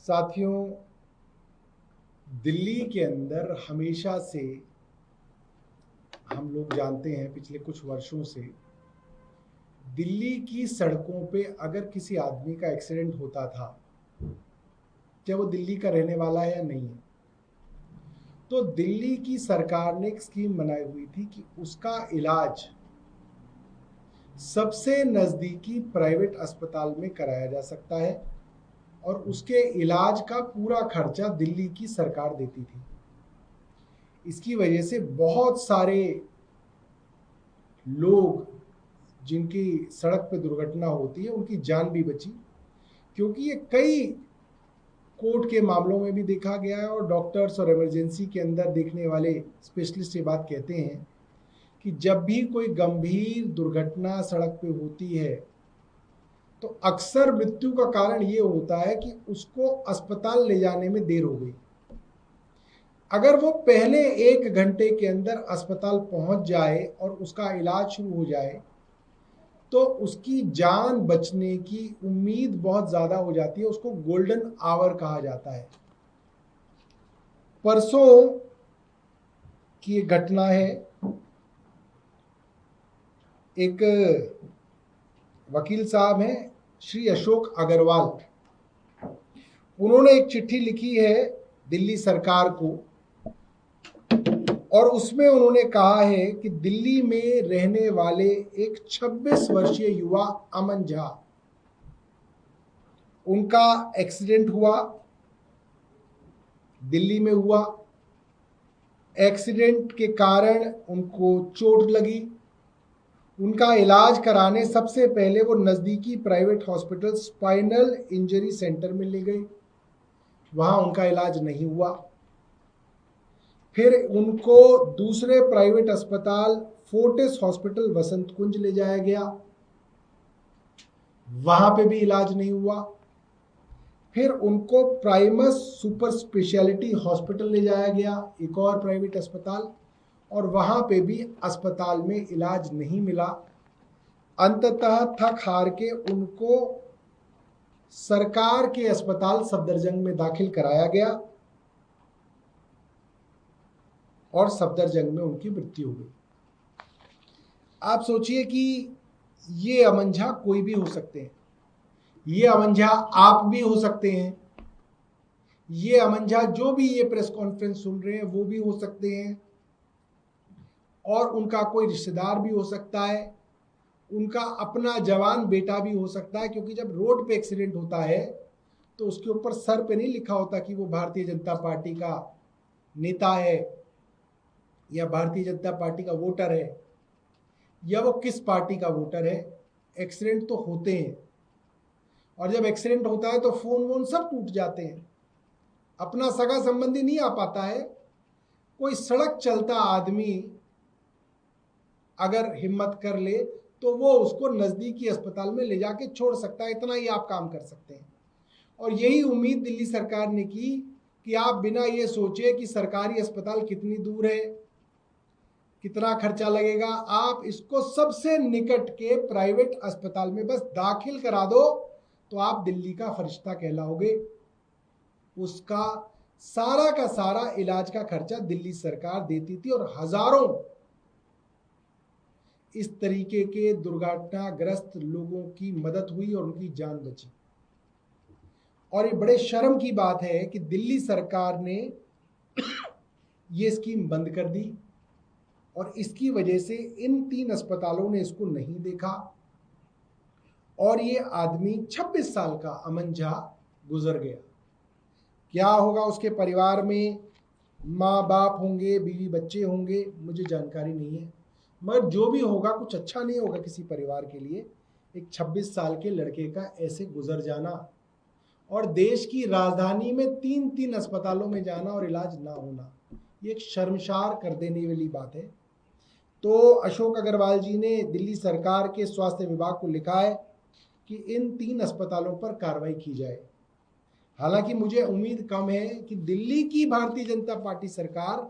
साथियों, दिल्ली के अंदर हमेशा से हम लोग जानते हैं, पिछले कुछ वर्षों से दिल्ली की सड़कों पे अगर किसी आदमी का एक्सीडेंट होता था, चाहे वो दिल्ली का रहने वाला है या नहीं है, तो दिल्ली की सरकार ने एक स्कीम बनाई हुई थी कि उसका इलाज सबसे नज़दीकी प्राइवेट अस्पताल में कराया जा सकता है और उसके इलाज का पूरा खर्चा दिल्ली की सरकार देती थी। इसकी वजह से बहुत सारे लोग जिनकी सड़क पर दुर्घटना होती है उनकी जान भी बची, क्योंकि ये कई कोर्ट के मामलों में भी देखा गया है और डॉक्टर्स और इमरजेंसी के अंदर देखने वाले स्पेशलिस्ट ये बात कहते हैं कि जब भी कोई गंभीर दुर्घटना सड़क पे होती है तो अक्सर मृत्यु का कारण ये होता है कि उसको अस्पताल ले जाने में देर हो गई। अगर वो पहले 1 घंटे के अंदर अस्पताल पहुंच जाए और उसका इलाज शुरू हो जाए तो उसकी जान बचने की उम्मीद बहुत ज्यादा हो जाती है। उसको गोल्डन आवर कहा जाता है। परसों की एक घटना है। एक वकील साहब हैं श्री अशोक अग्रवाल, उन्होंने एक चिट्ठी लिखी है दिल्ली सरकार को और उसमें उन्होंने कहा है कि दिल्ली में रहने वाले एक 26 वर्षीय युवा अमन झा, उनका एक्सीडेंट हुआ, दिल्ली में हुआ। एक्सीडेंट के कारण उनको चोट लगी। उनका इलाज कराने सबसे पहले वो नज़दीकी private hospital spinal injury centre में ले गए, वहां उनका इलाज नहीं हुआ। फिर उनको दूसरे प्राइवेट अस्पताल फोर्टिस हॉस्पिटल वसंत कुंज ले जाया गया, वहां पे भी इलाज नहीं हुआ। फिर उनको प्राइमस सुपर स्पेशलिटी हॉस्पिटल ले जाया गया, एक और प्राइवेट अस्पताल, और वहां पे भी अस्पताल में इलाज नहीं मिला। अंततः थक हार के उनको सरकार के अस्पताल सफदरजंग में दाखिल कराया गया और सफदरजंग में उनकी मृत्यु हो गई। आप सोचिए कि ये अमन झा कोई भी हो सकते हैं, ये अमन झा आप भी हो सकते हैं, ये अमन झा जो भी ये प्रेस कॉन्फ्रेंस सुन रहे हैं वो भी हो सकते हैं, और उनका कोई रिश्तेदार भी हो सकता है, उनका अपना जवान बेटा भी हो सकता है। क्योंकि जब रोड पे एक्सीडेंट होता है तो उसके ऊपर सर पे नहीं लिखा होता कि वो भारतीय जनता पार्टी का नेता है या भारतीय जनता पार्टी का वोटर है या वो किस पार्टी का वोटर है। एक्सीडेंट तो होते हैं, और जब एक्सीडेंट होता है तो फोन वोन सब टूट जाते हैं, अपना सगा संबंधी नहीं आ पाता है। कोई सड़क चलता आदमी अगर हिम्मत कर ले तो वो उसको नजदीकी अस्पताल में ले जाके छोड़ सकता है। इतना ही आप काम कर सकते हैं। और यही उम्मीद दिल्ली सरकार ने की कि आप बिना ये सोचे कि सरकारी अस्पताल कितनी दूर है, कितना खर्चा लगेगा, आप इसको सबसे निकट के प्राइवेट अस्पताल में बस दाखिल करा दो तो आप दिल्ली का फरिश्ता कहलाओगे। उसका सारा का सारा इलाज का खर्चा दिल्ली सरकार देती थी और हजारों इस तरीके के दुर्घटनाग्रस्त लोगों की मदद हुई और उनकी जान बची। और ये बड़े शर्म की बात है कि दिल्ली सरकार ने ये स्कीम बंद कर दी और इसकी वजह से इन 3 अस्पतालों ने इसको नहीं देखा और ये आदमी 26 साल का अमन झा गुजर गया। क्या होगा उसके परिवार में, माँ बाप होंगे, बीवी बच्चे होंगे, मुझे जानकारी नहीं है, मगर जो भी होगा कुछ अच्छा नहीं होगा किसी परिवार के लिए। एक 26 साल के लड़के का ऐसे गुजर जाना और देश की राजधानी में 3 अस्पतालों में जाना और इलाज ना होना, ये एक शर्मसार कर देने वाली बात है। तो अशोक अग्रवाल जी ने दिल्ली सरकार के स्वास्थ्य विभाग को लिखा है कि इन 3 अस्पतालों पर कार्रवाई की जाए। हालांकि मुझे उम्मीद कम है कि दिल्ली की भारतीय जनता पार्टी सरकार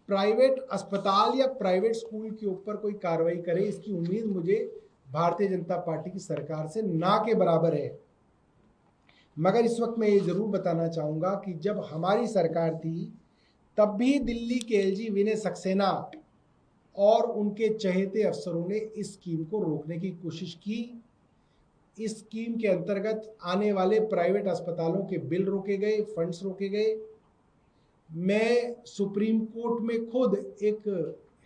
प्राइवेट अस्पताल या प्राइवेट स्कूल के ऊपर कोई कार्रवाई करे, इसकी उम्मीद मुझे भारतीय जनता पार्टी की सरकार से ना के बराबर है। मगर इस वक्त मैं ये जरूर बताना चाहूंगा कि जब हमारी सरकार थी तब भी दिल्ली के एलजी विनय सक्सेना और उनके चहेते अफसरों ने इस स्कीम को रोकने की कोशिश की। इस स्कीम के अंतर्गत आने वाले प्राइवेट अस्पतालों के बिल रोके गए, फंड्स रोके गए। मैं सुप्रीम कोर्ट में खुद एक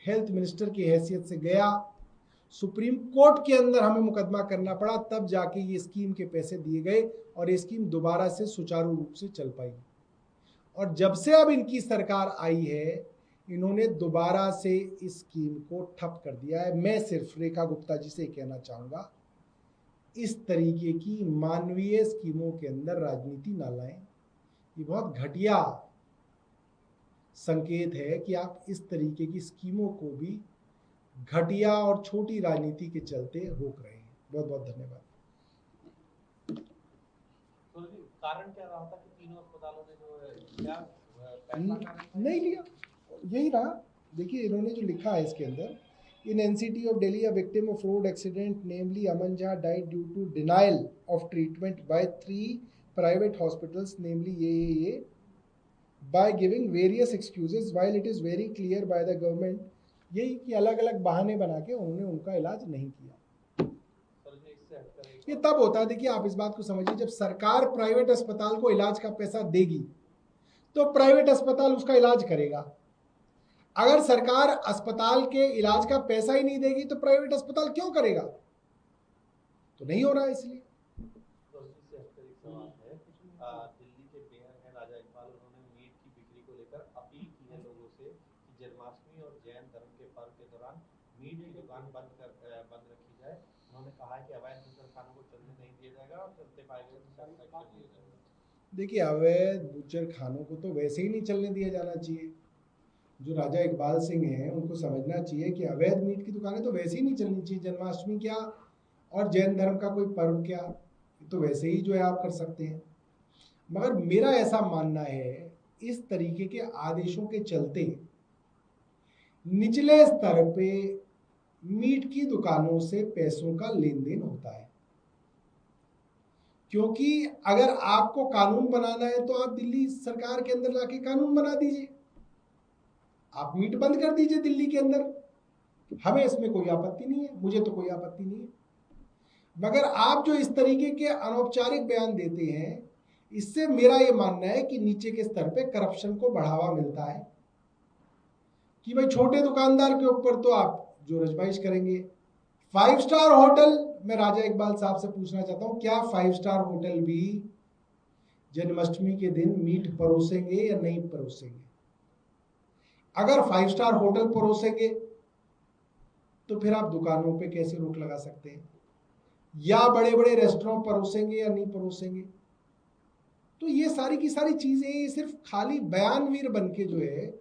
हेल्थ मिनिस्टर की हैसियत से गया, सुप्रीम कोर्ट के अंदर हमें मुकदमा करना पड़ा, तब जाके ये स्कीम के पैसे दिए गए और ये स्कीम दोबारा से सुचारू रूप से चल पाई। और जब से अब इनकी सरकार आई है, इन्होंने दोबारा से इस स्कीम को ठप कर दिया है। मैं सिर्फ रेखा गुप्ता जी से कहना चाहूंगा, इस तरीके की मानवीय स्कीमों के अंदर राजनीति ना लाएं। ये बहुत घटिया संकेत है कि आप इस तरीके की स्कीमों को भी घटिया और छोटी राजनीति के चलते रोक रहे हैं। बहुत बहुत धन्यवाद। तो कारण क्या रहा था कि तीनों अस्पतालों ने जो क्या नहीं लिया? यही रहा। देखिए इन्होंने जो लिखा है इसके अंदर, in NCT of Delhi a victim of road accident namely Aman Jha died due to denial of treatment by 3 private hospitals namely ये by giving various excuses while it is very clear by the government, यही कि अलग अलग बहाने बना के उन्होंने उनका इलाज नहीं किया। ये तब होता है, देखिए आप इस बात को समझिए, जब सरकार प्राइवेट अस्पताल को इलाज का पैसा देगी तो प्राइवेट अस्पताल उसका इलाज करेगा। अगर सरकार अस्पताल के इलाज का पैसा ही नहीं देगी तो प्राइवेट अस्पताल क्यों करेगा? तो नहीं हो रहा इसलिए। जन्माष्टमी और जैन धर्म के पर्व के दौरान मीट की दुकान बंद रखी जाए। उन्होंने कहा है कि अवैध बूचर खानों को चलने नहीं दिया जाएगा और चलते पाए गए तो देखिए अवैध बूचर खानों को तो वैसे ही नहीं चलने दिया जाना चाहिए। जो राजा इकबाल सिंह हैं उनको समझना चाहिए कि अवैध मीट की दुकानें तो वैसे ही नहीं चलनी चाहिए। जन्माष्टमी क्या और जैन धर्म का कोई पर्व क्या, तो वैसे ही जो है आप कर सकते हैं। मगर मेरा ऐसा मानना है, इस तरीके के आदेशों के चलते निचले स्तर पे मीट की दुकानों से पैसों का लेन देन होता है। क्योंकि अगर आपको कानून बनाना है तो आप दिल्ली सरकार के अंदर लाके कानून बना दीजिए, आप मीट बंद कर दीजिए दिल्ली के अंदर, हमें इसमें कोई आपत्ति नहीं है, मुझे तो कोई आपत्ति नहीं है। मगर आप जो इस तरीके के अनौपचारिक बयान देते हैं, इससे मेरा यह मानना है कि नीचे के स्तर पे करप्शन को बढ़ावा मिलता है कि भाई छोटे दुकानदार के ऊपर तो आप जो रजबाइश करेंगे। 5 स्टार होटल, मैं राजा इकबाल साहब से पूछना चाहता हूं, क्या 5 स्टार होटल भी जन्माष्टमी के दिन मीट परोसेंगे या नहीं परोसेंगे? अगर 5 स्टार होटल परोसेंगे तो फिर आप दुकानों पे कैसे रोक लगा सकते हैं? या बड़े बड़े रेस्टोरेंट परोसेंगे या नहीं परोसेंगे? तो ये सारी की सारी चीजें सिर्फ खाली बयानवीर बन के जो है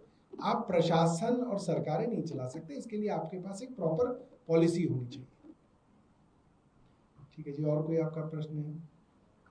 आप प्रशासन और सरकारें नहीं चला सकते। इसके लिए आपके पास एक प्रॉपर पॉलिसी होनी चाहिए। ठीक है जी, और कोई आपका प्रश्न है?